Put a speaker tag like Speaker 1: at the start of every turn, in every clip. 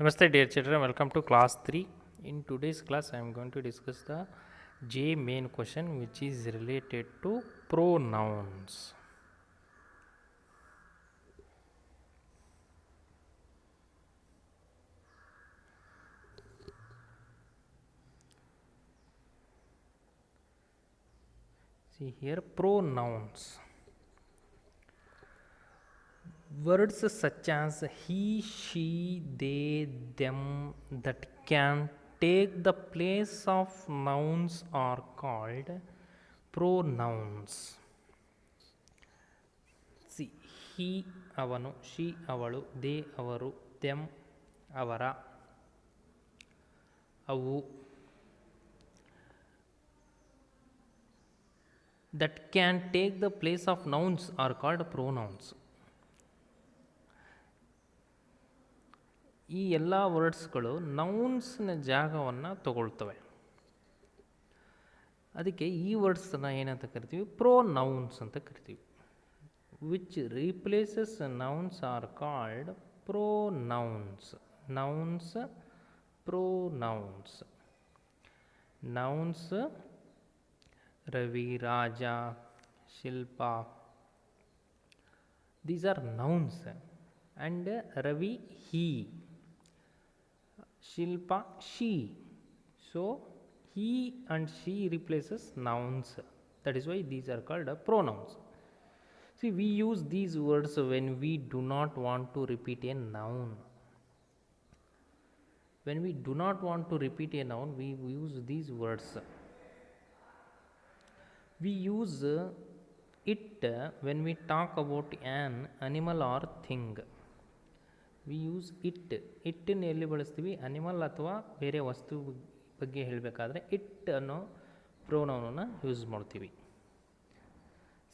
Speaker 1: Namaste dear children, welcome to class 3. In today's class I am going to discuss the J main question which is related to pronouns. See here pronouns. Words such as he, she, they, them that can take the place of nouns are called pronouns. See he ಅವನು she ಅವಳು they ಅವರು them ಅವರ ಅವು that can take the place of nouns are called pronouns. ಈ ಎಲ್ಲ ವರ್ಡ್ಸ್ಗಳು ನೌನ್ಸ್ನ ಜಾಗವನ್ನು ತಗೊಳ್ತವೆ. ಅದಕ್ಕೆ ಈ ವರ್ಡ್ಸನ್ನು ಏನಂತ ಕರಿತೀವಿ? ಪ್ರೋನೌನ್ಸ್ ಅಂತ ಕರಿತೀವಿ. which replaces nouns are called pronouns. Pronouns. Nouns Ravi, Raja, Shilpa, these are nouns, and Ravi he, Shilpa she. So he and she replaces nouns. That is why these are called pronouns. See, we use these words when we do not want to repeat a noun. When we do not want to repeat a noun, we use these words. We use it when we talk about an animal or thing. We use it. ಇಟ್ಟನ್ನು ಎಲ್ಲಿ ಬಳಸ್ತೀವಿ? Animal ಅಥವಾ ಬೇರೆ ವಸ್ತು ಬಗ್ಗೆ ಹೇಳಬೇಕಾದ್ರೆ it ಅನ್ನೋ ಪ್ರೋನೌನನ್ನು use ಮಾಡ್ತೀವಿ.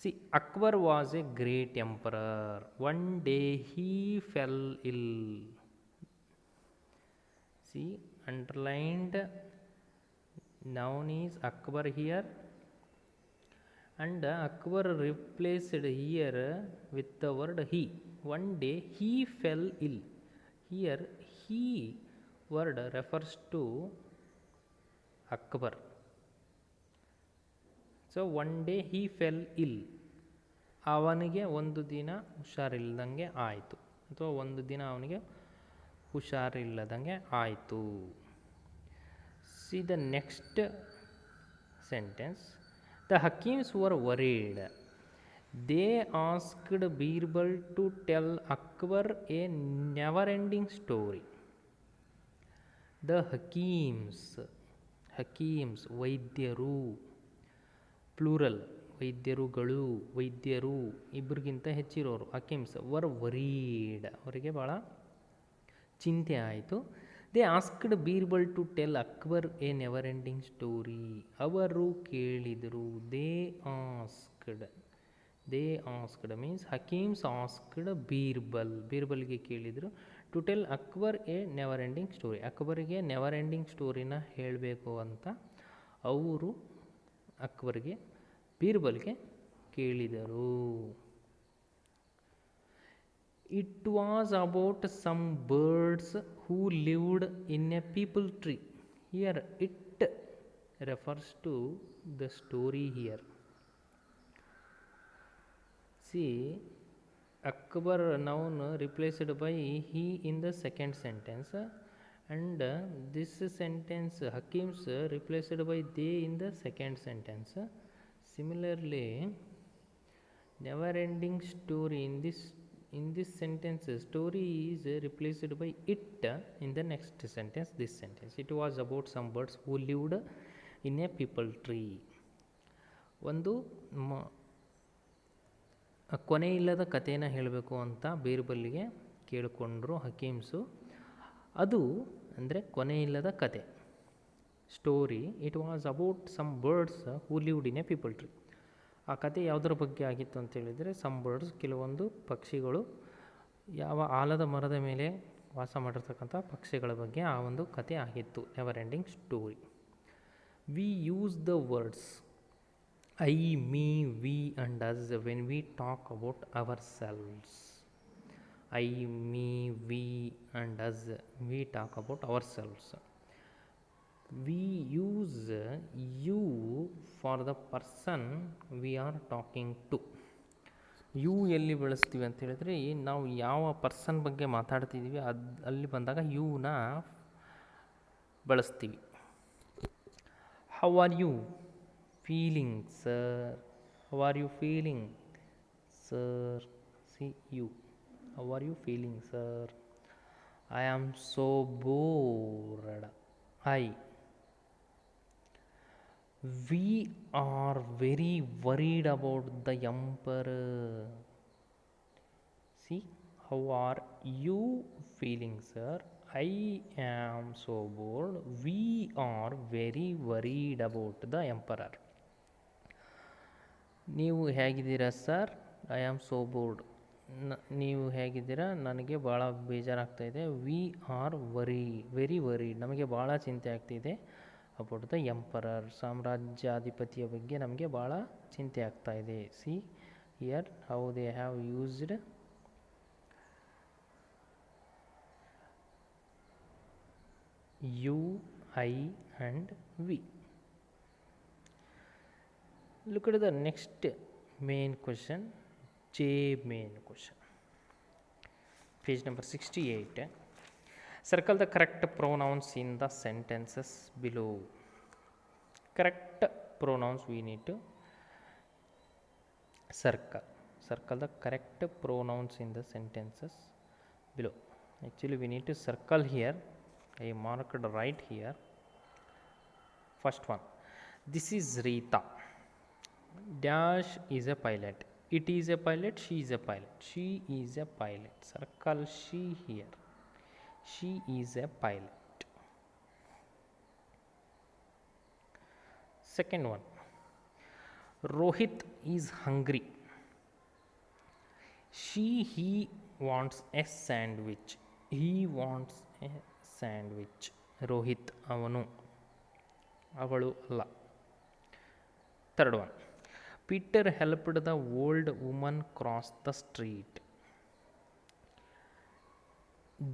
Speaker 1: See, Akbar was a great emperor. One day he fell ill. See, underlined noun is Akbar here, and Akbar replaced here with the word he. One day he fell ill. Here he word refers to Akbar. So one day he fell ill, ಅವನಿಗೆ ಒಂದು ದಿನ ಹುಷಾರಿಲ್ಲದಂಗೆ ಆಯಿತು, ಅಥವಾ ಒಂದು ದಿನ ಅವನಿಗೆ ಹುಷಾರಿಲ್ಲದಂಗೆ ಆಯಿತು. See the next sentence. The hakims were worried. They asked Birbal to tell Akbar a never ending story. The hakims ವೈದ್ಯರು, ಪ್ಲೂರಲ್, ವೈದ್ಯರುಗಳು, ವೈದ್ಯರು ಇಬ್ಬರಿಗಿಂತ ಹೆಚ್ಚಿರೋರು. ಹಕೀಮ್ಸ್ ವರ್ ವರೀಡ್, ಅವರಿಗೆ ಭಾಳ ಚಿಂತೆ ಆಯಿತು. They asked Birbal to tell Akbar a never ending story. ಅವರು ಕೇಳಿದರು. They asked means hakims asked ಬೀರ್ಬಲ್ಗೆ ಕೇಳಿದರು to tell Akbar a never ending story. ಅಕ್ಬರಿಗೆ ನೆವರ್ ಎಂಡಿಂಗ್ ಸ್ಟೋರಿನ ಹೇಳಬೇಕು ಅಂತ ಅವರು ಅಕ್ಬರ್ಗೆ ಬೀರ್ಬಲ್ಗೆ ಕೇಳಿದರು. It was about some birds who lived in a peepal tree. Here it refers to the story here. See Akbar noun replaced by he in the second sentence, and this sentence Hakims replaced by they in the second sentence. Similarly, never ending story in this sentence, story is replaced by it in the next sentence, this sentence. It was about some birds who lived in a peepal tree. ಒಂದು ಕೊನೆಯಿಲ್ಲದ ಕಥೆನ ಹೇಳಬೇಕು ಅಂತ ಬೀರ್ಬಲ್ಗೆ ಕೇಳಿಕೊಂಡ್ರು ಹಕೀಮ್ಸು. ಅದು ಅಂದರೆ ಕೊನೆಯಿಲ್ಲದ ಕತೆ, story. It was about some birds who lived in a peepal tree. ಆ ಕತೆ ಯಾವುದರ ಬಗ್ಗೆ ಆಗಿತ್ತು ಅಂತೇಳಿದರೆ, ಸಮ್ ಬರ್ಡ್ಸ್, ಕೆಲವೊಂದು ಪಕ್ಷಿಗಳು, ಯಾವ ಆಲದ ಮರದ ಮೇಲೆ ವಾಸ ಮಾಡಿರ್ತಕ್ಕಂಥ ಪಕ್ಷಿಗಳ ಬಗ್ಗೆ ಆ ಒಂದು ಕತೆ ಆಗಿತ್ತು, never ending story. We use the words I, me, we and us when we talk about ourselves. I, me, we, and us. We talk about ourselves. We use you for the person we are talking to. You ಎಲ್ಲಿ ಬಳಸ್ತೀವಿ ಅಂತ ಹೇಳಿದ್ರೆ ನಾವು ಯಾವ person ಬಗ್ಗೆ ಮಾತಾಡ್ತಿದ್ದೀವಿ ಅಲ್ಲಿ ಬಂದಾಗ ಯುನ ಬಳಸ್ತೀವಿ. How are you feeling sir? How are you feeling sir? See you. How are you feeling sir? I am so bored. I. We are very worried about the emperor. See, how are you feeling, sir? I am so bored. We are very worried about the emperor. ನೀವು ಹೇಗಿದ್ದೀರಾ sir? I am so bored. ನೀವು ಹೇಗಿದ್ದೀರಾ? ನನಗೆ ಭಾಳ ಬೇಜಾರಾಗ್ತಾಯಿದೆ. We are very worried. ನಮಗೆ ಭಾಳ ಚಿಂತೆ ಆಗ್ತಿದೆ. ಅಬೌಟ್ ದ ಎಂಪರರ್, ಸಾಮ್ರಾಜ್ಯಾಧಿಪತಿಯ ಬಗ್ಗೆ ನಮಗೆ ಭಾಳ ಚಿಂತೆ ಆಗ್ತಾ ಇದೆ. See here how they have used you, I and we. Look at the next main question, J main question, page number 68. Circle the correct pronouns in the sentences below. Correct pronouns we need to circle. Circle the correct pronouns in the sentences below. Actually we need to circle here. I marked right here. First one. This is Rita. Dash is a pilot. It is a pilot. She is a pilot. She is a pilot. Circle she here. She is a pilot. Second one. Rohit is hungry. He wants a sandwich. He wants a sandwich. Rohit avanu, avalu alla. Third one. Peter helped the old woman cross the street.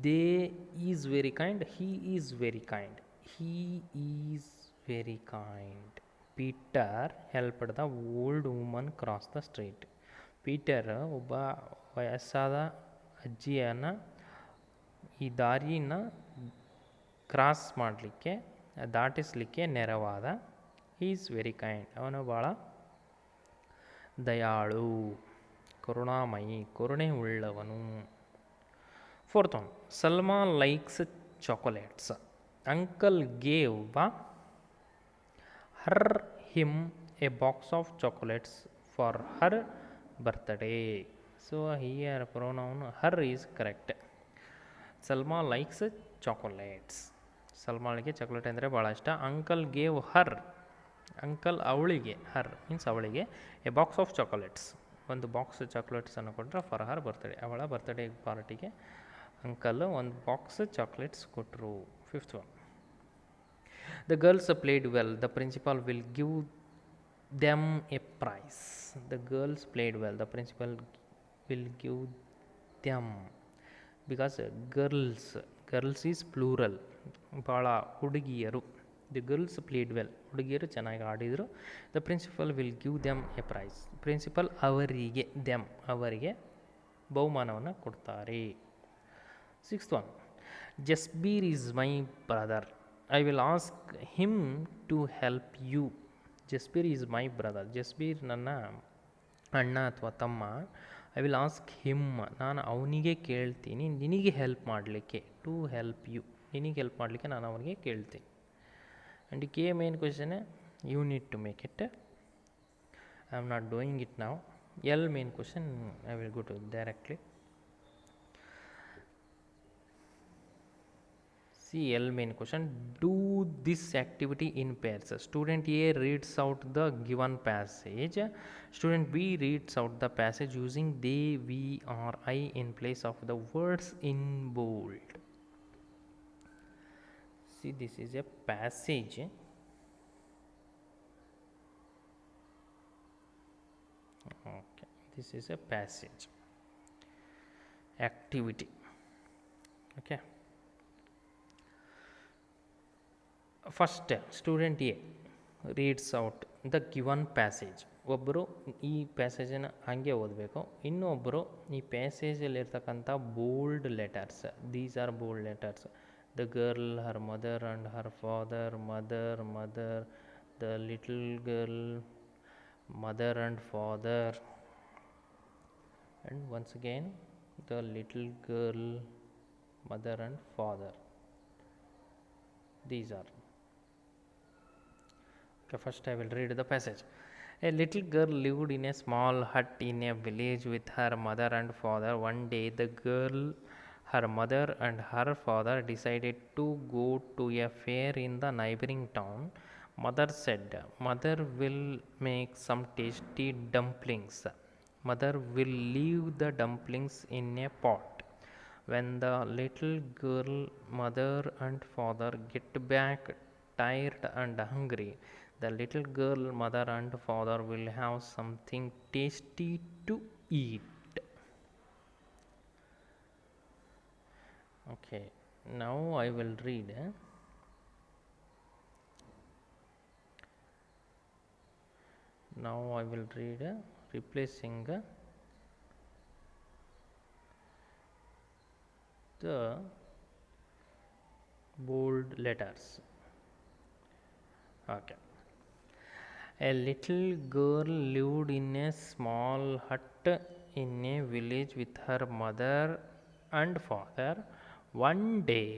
Speaker 1: They is very kind. He is very kind. He is very kind. Peter helped the old woman cross the street. Peter ಒಬ್ಬ ವಯಸ್ಸಾದ ಅಜ್ಜಿಯನ್ನು ಈ ದಾರಿನ cross ಮಾಡಲಿಕ್ಕೆ, ದಾಟಿಸಲಿಕ್ಕೆ ನೆರವಾದ. He is very kind. ಅವನು ಭಾಳ ದಯಾಳು, ಕರುಣಾಮಯಿ, ಕರುಣೆ ಉಳ್ಳವನು. Fourth one. Salma likes chocolates. Uncle gave him a box of chocolates for her birthday. So here pronoun her is correct. Salma likes chocolates. ಸಲ್ಮಾಳಿಗೆ ಚಾಕ್ಲೇಟ್ ಅಂದರೆ ಭಾಳ ಇಷ್ಟ. ಅಂಕಲ್ ಗೇವ್ ಹರ್, ಅಂಕಲ್ ಅವಳಿಗೆ, ಹರ್ ಮೀನ್ಸ್ ಅವಳಿಗೆ, a box of chocolates, ಒಂದು box ಚಾಕ್ಲೇಟ್ಸನ್ನು ಕೊಟ್ಟರೆ for her birthday, ಅವಳ ಬರ್ತ್ಡೇ ಪಾರ್ಟಿಗೆ ಅಂಕಲ್ ಒಂದು ಬಾಕ್ಸ್ ಚಾಕ್ಲೇಟ್ಸ್ ಕೊಟ್ಟರು. Fifth one. The girls played well. The principal will give them a prize. The girls played well. The principal will give them, because girls is plural, ಭಾಳ ಹುಡುಗಿಯರು. The girls played well, ಹುಡುಗಿಯರು ಚೆನ್ನಾಗಿ ಆಡಿದರು. The principal will give them a prize. Principal ಅವರಿಗೆ, them ಅವರಿಗೆ ಬಹುಮಾನವನ್ನು ಕೊಡ್ತಾರೆ. Sixth one. Jasbir is my brother. I will ask him to help you. Jasbir is my brother. Jasbir ನನ್ನ ಅಣ್ಣ ಅಥವಾ ತಮ್ಮ. ಐ ವಿಲ್ ಆಸ್ಕ್ ಹಿಮ್, ನಾನು ಅವನಿಗೆ ಕೇಳ್ತೀನಿ ನಿನಗೆ ಹೆಲ್ಪ್ ಮಾಡಲಿಕ್ಕೆ. ಟು ಹೆಲ್ಪ್ ಯು, ನಿನಗೆ ಹೆಲ್ಪ್ ಮಾಡಲಿಕ್ಕೆ ನಾನು ಅವನಿಗೆ ಕೇಳ್ತೀನಿ. And K main question, you need to make it. I am not doing it ನಾವು. L main question, I will go to directly. L main question. Do this activity in pairs. Student A reads out the given passage. Student B reads out the passage using they, we or I in place of the words in bold. See, this is a passage. Okay, this is a passage. activity. Okay. First, student A reads out the given passage. ಒಬ್ಬರು ಈ ಪ್ಯಾಸೇಜನ್ನು ಹಾಗೆ ಓದಬೇಕು. ಇನ್ನೊಬ್ಬರು ಈ ಪ್ಯಾಸೇಜಲ್ಲಿರ್ತಕ್ಕಂಥ bold letters, these are bold letters, the girl, her mother and her father, mother, mother, the little girl, mother and father, and once again the little girl, mother and father. These are. Okay, first I will read the passage. A little girl lived in a small hut in a village with her mother and father. One day the girl, her mother and her father decided to go to a fair in the neighboring town. Mother said, "Mother will make some tasty dumplings." Mother will leave the dumplings in a pot. When the little girl, mother and father get back tired and hungry, the little girl, mother and father will have something tasty to eat. Okay, now I will read. Now I will read replacing the bold letters. Okay. A little girl lived in a small hut in a village with her mother and father. One day,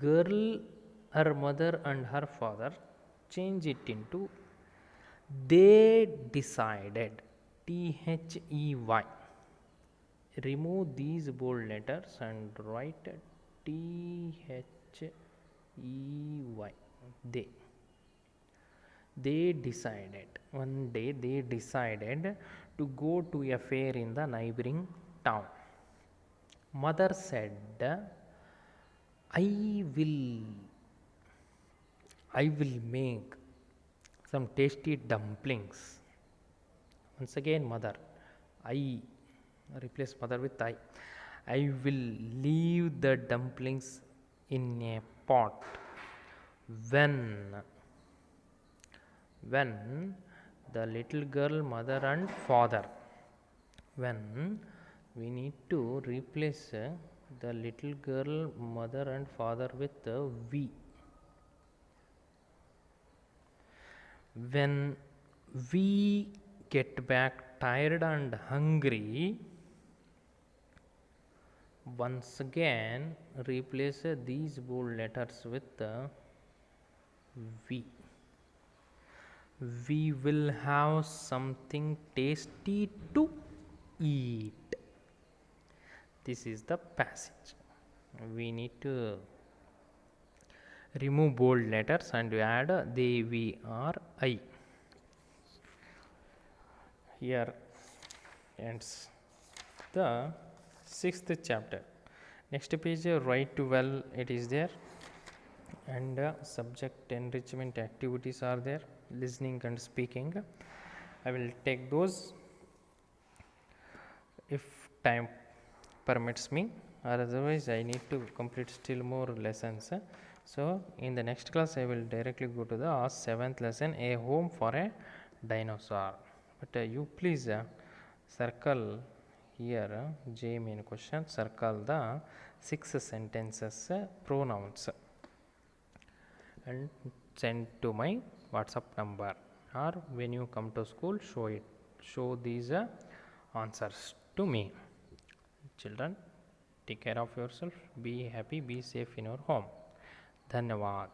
Speaker 1: girl, her mother and her father change it into they decided. THEY. Remove these bold letters and write THEY. They decided. One day they decided to go to a fair in the neighboring town. Mother said, I will make some tasty dumplings. Once again, mother. I replace mother with I. I will leave the dumplings in a pot. When the little girl, mother and father. When we need to replace the little girl, mother and father with we. When we get back tired and hungry, once again replace these bold letters with we. We will have something tasty to eat. This is the passage. We need to remove bold letters and add they, we, or I. Here ends the 6th chapter. Next page, write well, it is there, and subject enrichment activities are there, listening and speaking. I will take those if time permits me, or otherwise I need to complete still more lessons. So in the next class I will directly go to the 7th lesson, a home for a dinosaur. But you please circle here J main question, circle the 6 sentences pronouns and send to my WhatsApp number, or when you come to school show these answers to me. Children, take care of yourself, be happy, be safe in your home. Dhanyavad.